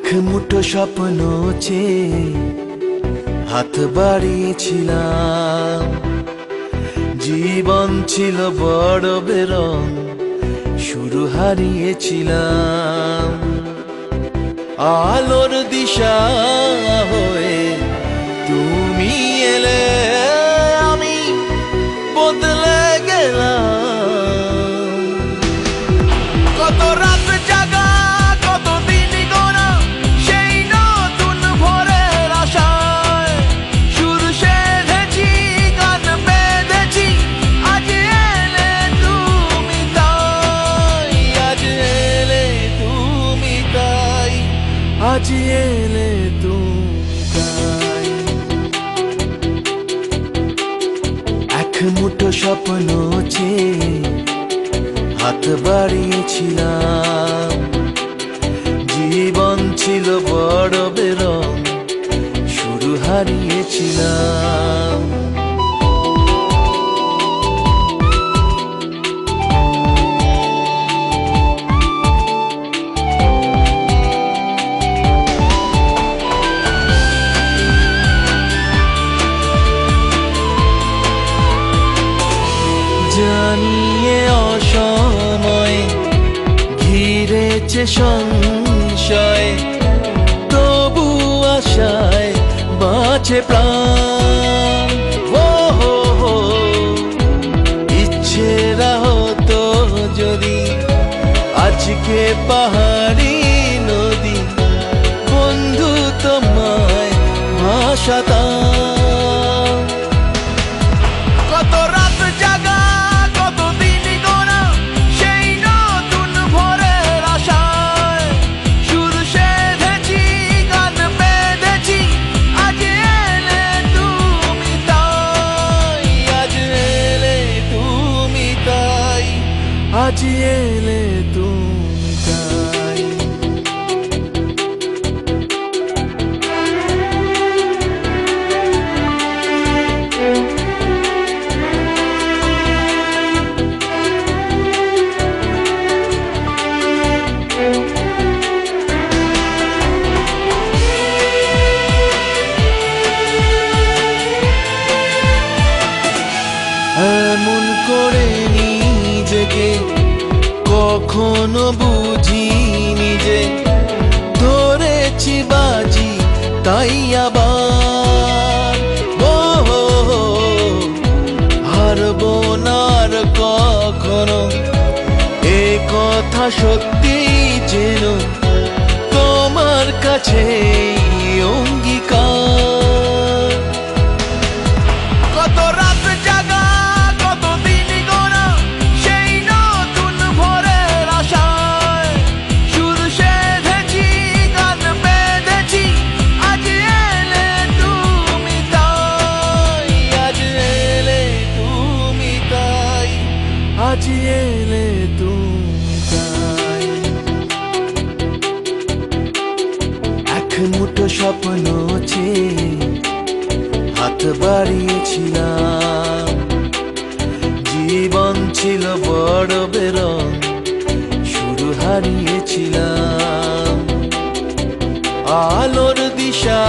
এক মুঠো স্বপ্ন চেয়ে হাত বাড়িয়েছিলাম। জীবন ছিল বড় বেরং, শুরু হারিয়েছিলাম। আলোর দিশা হয়ে তুমি এলে, আমি বদলে গেলাম। কত রাত জাগা, কত দিন গোনা, সেই নতুন ভোরের আশায় সুর সেধেছি, গান বেঁধেছি। আজ এলে তুমি তাই, আজ এলে তুমি তাই, আজ এলে তুমি তাই। এক মুঠো স্বপ্ন চেয়ে হাত বাড়িয়েছিলাম। জীবন ছিল বড় বেরং, শুরু হারিয়েছিলাম। জানিয়ে অসময়ে ঘিরেছে সংশয়, তবু আশায় বাঁচে প্রাণ। ও হো হো, ইচ্ছেরা হতো যদি আজকে পাহাড়ি নদী, বন্ধু তোমায় ভাসাতাম। কত রাত জাগা, কত দিন গোনা, সেই নতুন ভোরের আশায় সুর সেধেছি, গান বেঁধেছি। আজ এলে তুমি তাই, আজ এলে তুমি তাই, আজ এলে তুমি তাই। এমন করে নিজেকে কখনো বুঝিনি যে ধরেছি বাজি, তাই আবার ও হো হো, হারবো না আর কখনো। এ কথা সত্যি যেন তোমার কাছে অঙ্গীকার। কত রাত জাগা, কত দিন গোনা, সেই নতুন ভোরের আশায় সুর সেধেছি, গান বেঁধেছি। আজ এলে তুমি তাই, আজ এলে তুমি তাই, আজ এলে তুমি তাই। এক মুঠো স্বপ্ন চেয়ে হাত বাড়িয়েছিলাম। জীবন ছিল বড় বেরং, শুরু হারিয়েছিলাম। আলোর দিশা